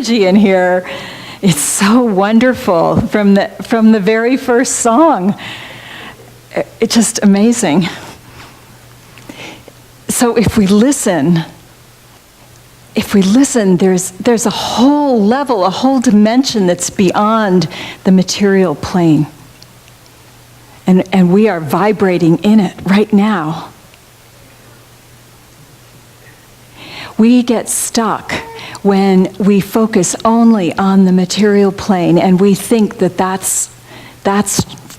energy in here. It's so wonderful from the very first song. It's just amazing. So if we listen, there's a whole level, a whole dimension that's beyond the material plane. And we are vibrating in it right now. We get stuck when we focus only on the material plane and we think that that's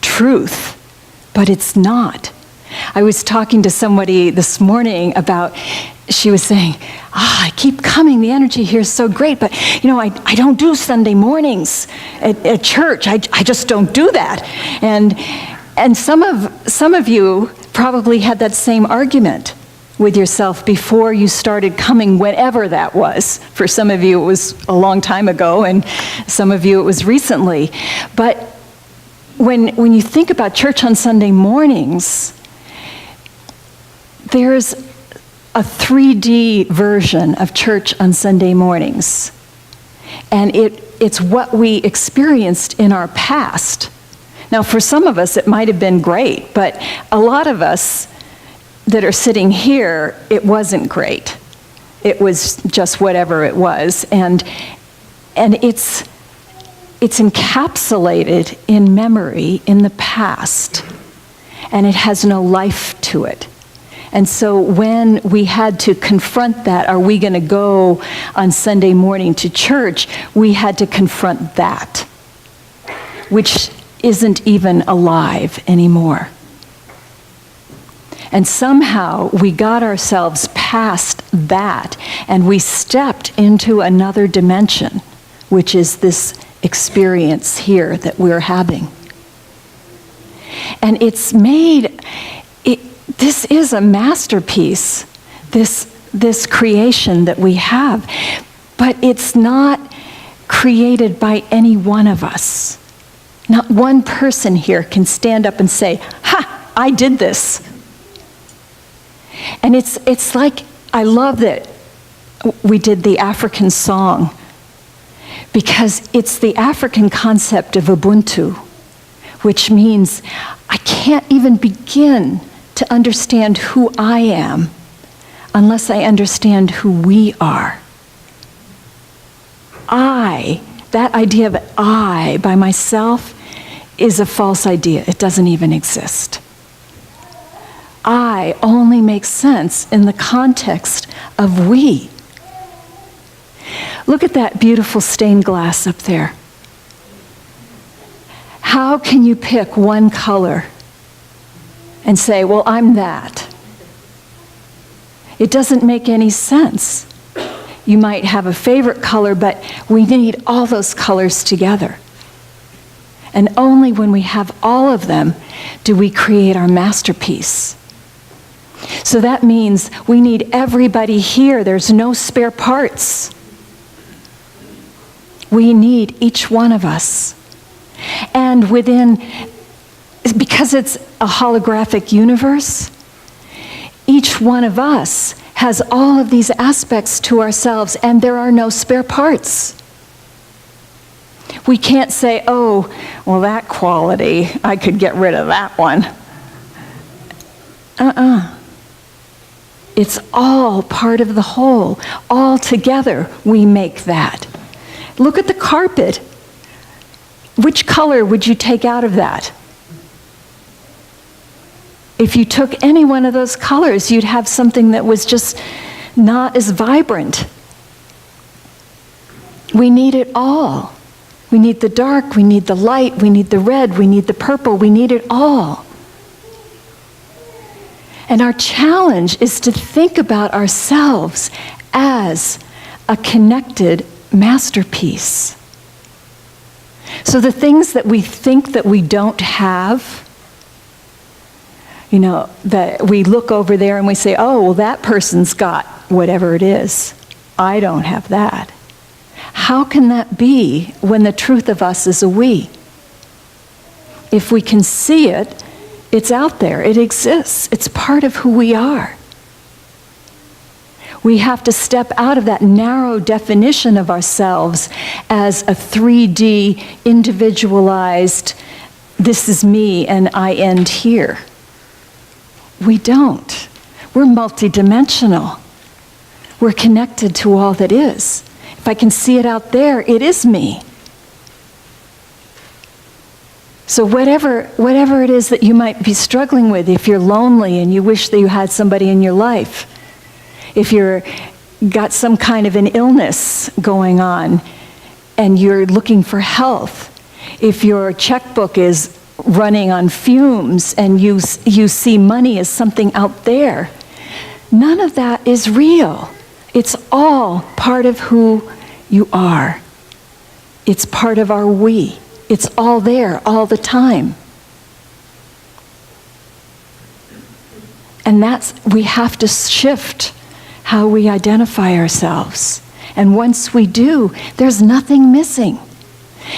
truth, but it's not. I was talking to somebody this morning about, she was saying, I keep coming, the energy here is so great, but I don't do Sunday mornings at church. I just don't do that. And some of you probably had that same argument with yourself before you started coming, whenever that was. For some of you, it was a long time ago, and some of you, it was recently. But when you think about church on Sunday mornings, there's a 3D version of church on Sunday mornings. And it's what we experienced in our past. Now, for some of us, it might have been great, but a lot of us that are sitting here, it wasn't great. It was just whatever it was. And it's encapsulated in memory in the past, and it has no life to it. And so when we had to confront that, are we going to go on Sunday morning to church, we had to confront that, which isn't even alive anymore. And somehow we got ourselves past that, and we stepped into another dimension, which is this experience here that we're having. And it's made, this is a masterpiece, this creation that we have, but it's not created by any one of us. Not one person here can stand up and say, ha, I did this. And it's like, I love that we did the African song, because it's the African concept of Ubuntu, which means I can't even begin to understand who I am unless I understand who we are. That idea of I by myself is a false idea. It doesn't even exist. I only makes sense in the context of we. Look at that beautiful stained glass up there. How can you pick one color and say, well, I'm that? It doesn't make any sense. You might have a favorite color, but we need all those colors together. And only when we have all of them do we create our masterpiece. So that means we need everybody here. There's no spare parts. We need each one of us. And because it's a holographic universe, each one of us has all of these aspects to ourselves, and there are no spare parts. We can't say, oh, well, that quality, I could get rid of that one. It's all part of the whole. All together, we make that. Look at the carpet. Which color would you take out of that? If you took any one of those colors, you'd have something that was just not as vibrant. We need it all. We need the dark, we need the light, we need the red, we need the purple, we need it all. And our challenge is to think about ourselves as a connected masterpiece. So the things that we think that we don't have, that we look over there and we say, oh, well, that person's got whatever it is. I don't have that. How can that be when the truth of us is a we? If we can see it, it's out there, it exists, it's part of who we are. We have to step out of that narrow definition of ourselves as a 3D, individualized, this is me and I end here. We don't. We're multidimensional. We're connected to all that is. If I can see it out there, it is me. So whatever it is that you might be struggling with, if you're lonely and you wish that you had somebody in your life, if you're got some kind of an illness going on and you're looking for health, if your checkbook is running on fumes and you see money as something out there, none of that is real. It's all part of who you are. It's part of our we. It's all there all the time. And we have to shift how we identify ourselves. And once we do, there's nothing missing.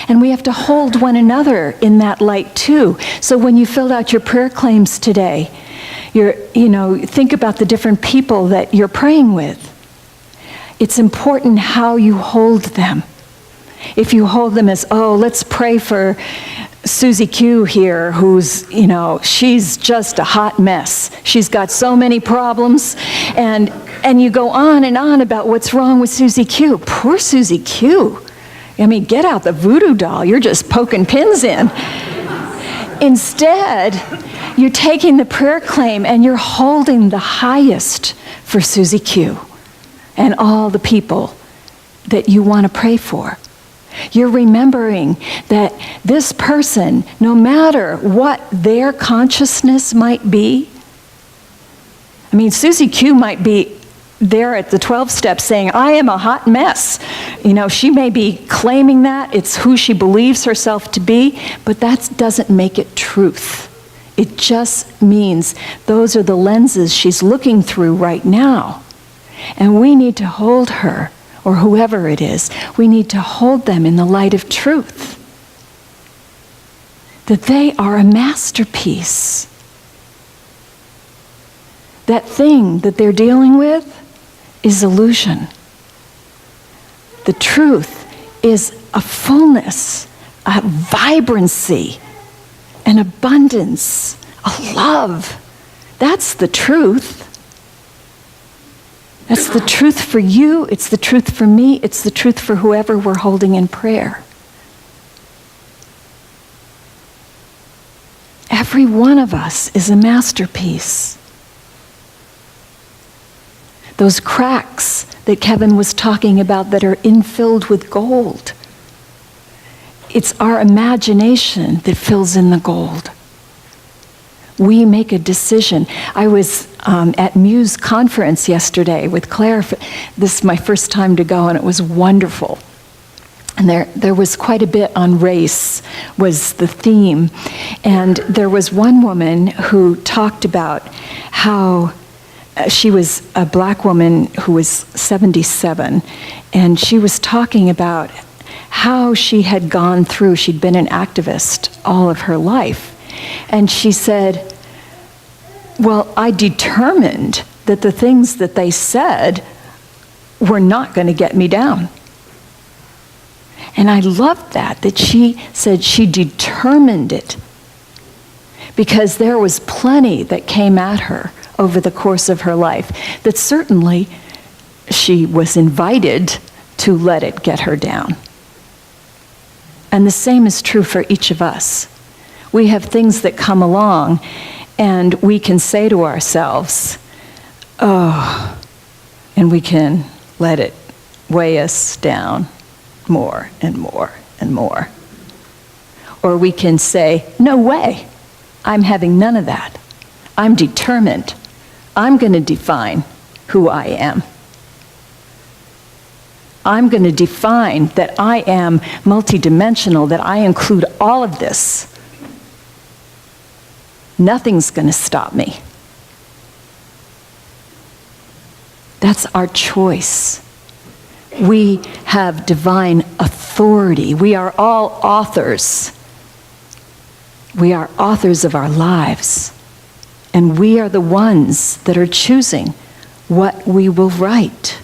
And we have to hold one another in that light too. So when you filled out your prayer claims today, think about the different people that you're praying with. It's important how you hold them. If you hold them as, let's pray for Susie Q here, who's, she's just a hot mess. She's got so many problems, and you go on and on about what's wrong with Susie Q. Poor Susie Q. I mean, get out the voodoo doll. You're just poking pins in. Instead, you're taking the prayer claim and you're holding the highest for Susie Q and all the people that you want to pray for. You're remembering that this person, no matter what their consciousness might be, I mean, Susie Q might be there at the 12 steps saying, I am a hot mess. She may be claiming that. It's who she believes herself to be, but that doesn't make it truth. It just means those are the lenses she's looking through right now. And we need to hold her, or whoever it is, we need to hold them in the light of truth. That they are a masterpiece. That thing that they're dealing with is illusion. The truth is a fullness, a vibrancy, an abundance, a love. That's the truth. That's the truth for you, it's the truth for me, it's the truth for whoever we're holding in prayer. Every one of us is a masterpiece. Those cracks that Kevin was talking about that are infilled with gold, it's our imagination that fills in the gold. We make a decision. I was at Muse conference yesterday with Claire. This is my first time to go, and it was wonderful. And there was quite a bit on race, was the theme. And there was one woman who talked about how she was a black woman who was 77, and she was talking about how she had gone through, she'd been an activist all of her life. And she said, well, I determined that the things that they said were not going to get me down. And I loved that she said she determined it, because there was plenty that came at her over the course of her life that certainly she was invited to let it get her down. And the same is true for each of us. We have things that come along, and we can say to ourselves, and we can let it weigh us down more and more and more. Or we can say, no way, I'm having none of that. I'm determined. I'm going to define who I am. I'm going to define that I am multidimensional, that I include all of this. Nothing's going to stop me. That's our choice. We have divine authority. We are all authors. We are authors of our lives. And we are the ones that are choosing what we will write.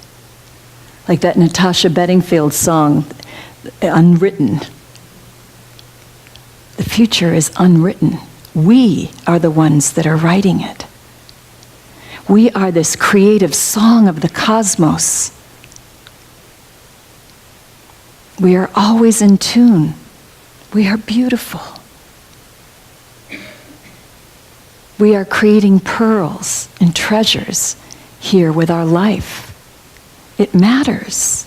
Like that Natasha Bedingfield song, Unwritten. The future is unwritten. We are the ones that are writing it. We are this creative song of the cosmos. We are always in tune. We are beautiful. We are creating pearls and treasures here with our life. It matters.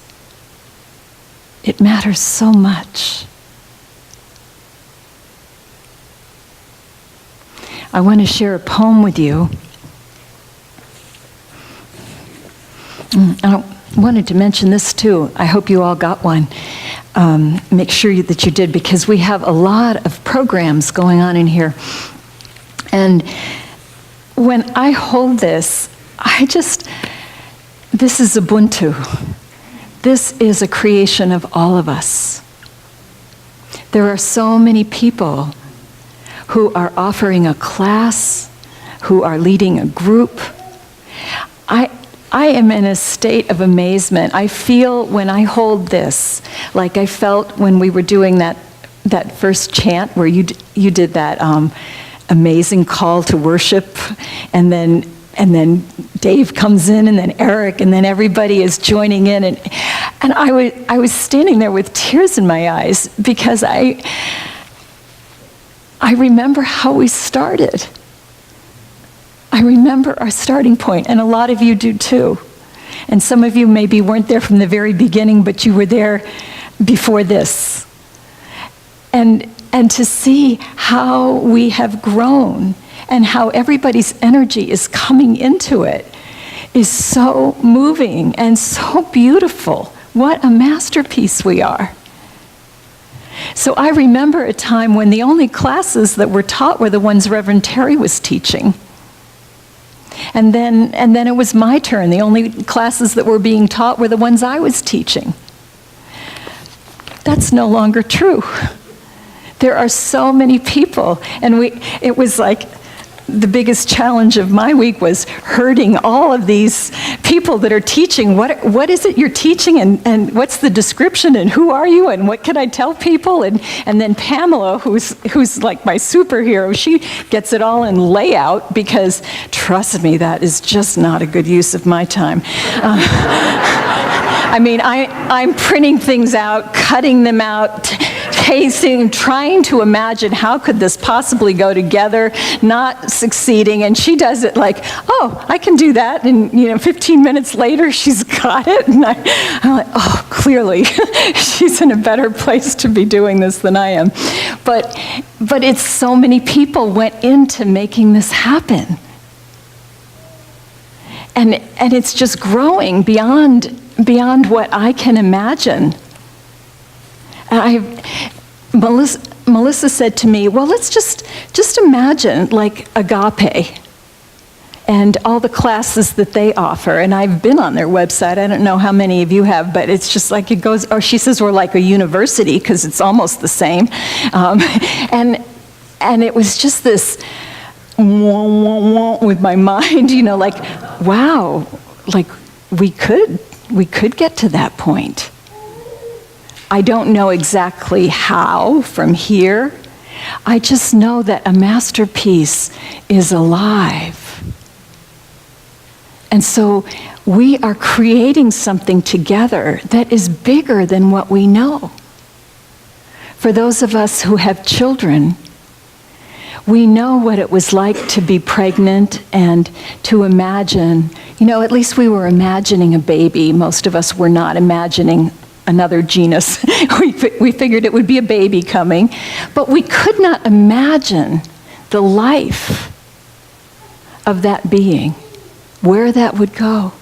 It matters so much. I want to share a poem with you. I wanted to mention this too. I hope you all got one. Make sure that you did, because we have a lot of programs going on in here. And when I hold this, this is Ubuntu. This is a creation of all of us. There are so many people who are offering a class, who are leading a group. I am in a state of amazement. I feel when I hold this, like I felt when we were doing that first chant where you did that amazing call to worship, and then Dave comes in, and then Eric, and then everybody is joining in, and I was standing there with tears in my eyes, because I remember how we started. I remember our starting point, and a lot of you do too. And some of you maybe weren't there from the very beginning, but you were there before this. And to see how we have grown and how everybody's energy is coming into it is so moving and so beautiful. What a masterpiece we are. So I remember a time when the only classes that were taught were the ones Reverend Terry was teaching. And then it was my turn. The only classes that were being taught were the ones I was teaching. That's no longer true. There are so many people, and it was like the biggest challenge of my week was herding all of these people that are teaching. What is it you're teaching, and what's the description, and who are you, and what can I tell people? And then Pamela, who's like my superhero, she gets it all in layout, because trust me, that is just not a good use of my time. I mean, I'm printing things out, cutting them out, tasting, trying to imagine how could this possibly go together, not succeeding, and she does it like, oh, I can do that, and 15 minutes later she's got it, and I'm like, oh, clearly she's in a better place to be doing this than I am. But it's so many people went into making this happen. And it's just growing beyond what I can imagine. Melissa said to me, well, let's just imagine like Agape and all the classes that they offer. And I've been on their website. I don't know how many of you have, but it's just like it goes, or she says we're like a university, because it's almost the same. And it was just this with my mind, like, wow, like we could get to that point. I don't know exactly how from here. I just know that a masterpiece is alive. And so we are creating something together that is bigger than what we know. For those of us who have children, we know what it was like to be pregnant and to imagine, at least we were imagining a baby. Most of us were not imagining another genus. We figured it would be a baby coming, but we could not imagine the life of that being, where that would go.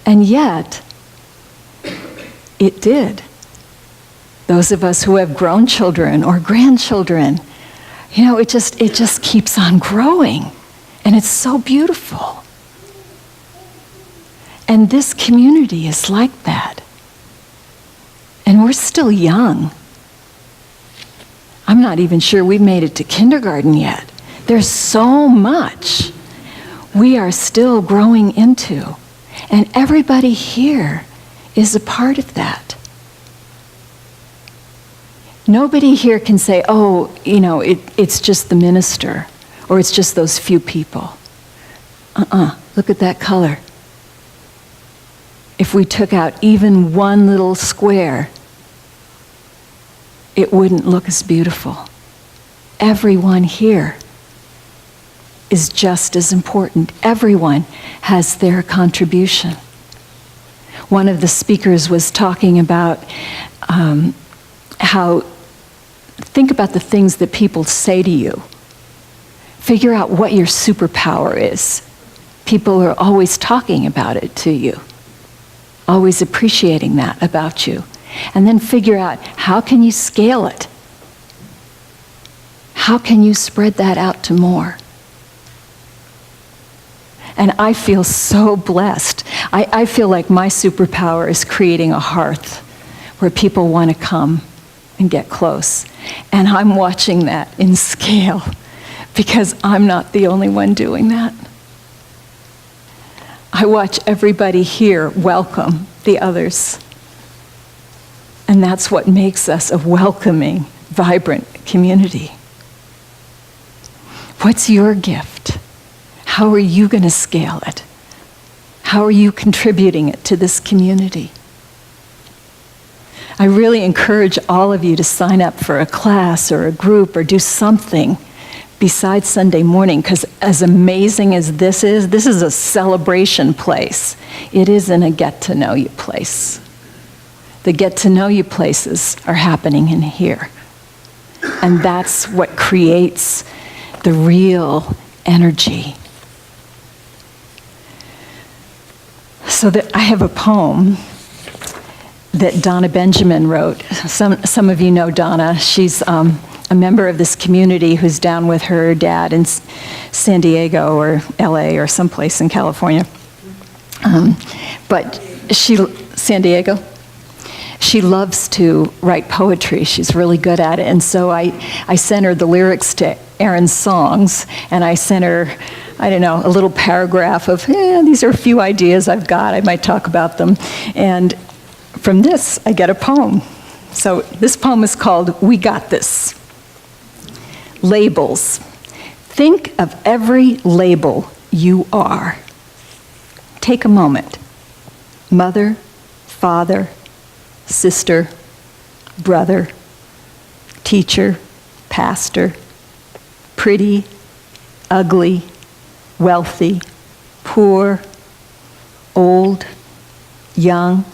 And yet, it did. Those of us who have grown children or grandchildren, it just keeps on growing, and it's so beautiful. And this community is like that. And we're still young. I'm not even sure we've made it to kindergarten yet. There's so much. we are still growing into. And everybody here is a part of that. Nobody here can say, oh, it's just the minister, or it's just those few people. Look at that color. If we took out even one little square, it wouldn't look as beautiful. Everyone here is just as important. Everyone has their contribution. One of the speakers was talking about how, think about the things that people say to you. Figure out what your superpower is. People are always talking about it to you, always appreciating that about you. And then figure out, how can you scale it? How can you spread that out to more? And I feel so blessed. I feel like my superpower is creating a hearth where people want to come and get close. And I'm watching that in scale because I'm not the only one doing that. I watch everybody here welcome the others. And that's what makes us a welcoming, vibrant community. What's your gift? How are you going to scale it? How are you contributing it to this community? I really encourage all of you to sign up for a class or a group or do something besides Sunday morning, because as amazing as this is a celebration place. It isn't a get-to-know-you place. The get-to-know-you places are happening in here. And that's what creates the real energy. So that I have a poem that Donna Benjamin wrote. Some of you know Donna. She's a member of this community who's down with her dad in San Diego or LA or someplace in California. But San Diego? She loves to write poetry. She's really good at it. And so I sent her the lyrics to Aaron's songs, and I sent her, I don't know, a little paragraph of, these are a few ideas I've got. I might talk about them. And from this, I get a poem. So this poem is called We Got This. Labels. Think of every label you are. Take a moment. Mother, father, sister, brother, teacher, pastor, pretty, ugly, wealthy, poor, old, young.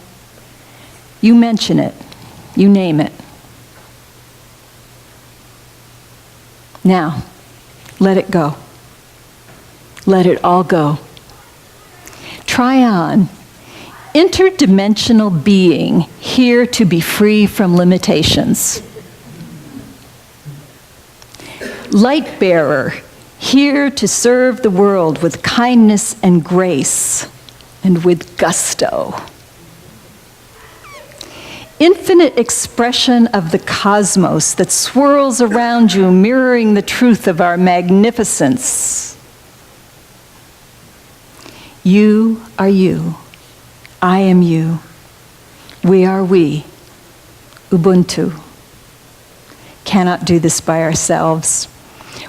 You mention it. You name it. Now, let it go. Let it all go. Try on. Interdimensional being, here to be free from limitations. Light bearer, here to serve the world with kindness and grace and with gusto. Infinite expression of the cosmos that swirls around you, mirroring the truth of our magnificence. You are you. I am you. We are we. Ubuntu. Cannot do this by ourselves.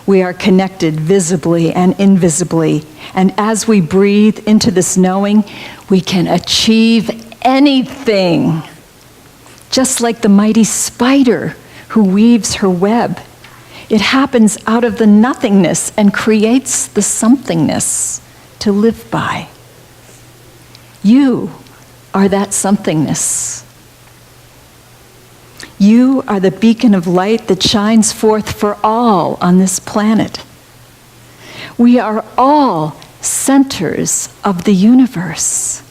We are connected visibly and invisibly. And as we breathe into this knowing, we can achieve anything. Just like the mighty spider who weaves her web. It happens out of the nothingness and creates the somethingness to live by. You are that somethingness. You are the beacon of light that shines forth for all on this planet. We are all centers of the universe.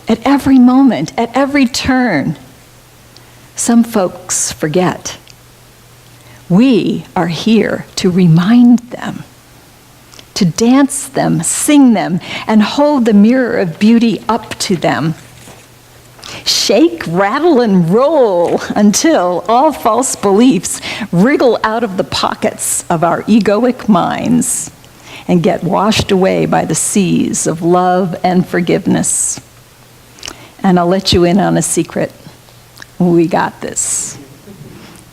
At every moment, at every turn. Some folks forget. We are here to remind them, to dance them, sing them, and hold the mirror of beauty up to them. Shake, rattle, and roll until all false beliefs wriggle out of the pockets of our egoic minds and get washed away by the seas of love and forgiveness. And I'll let you in on a secret. We got this.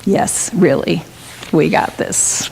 Yes, really, we got this.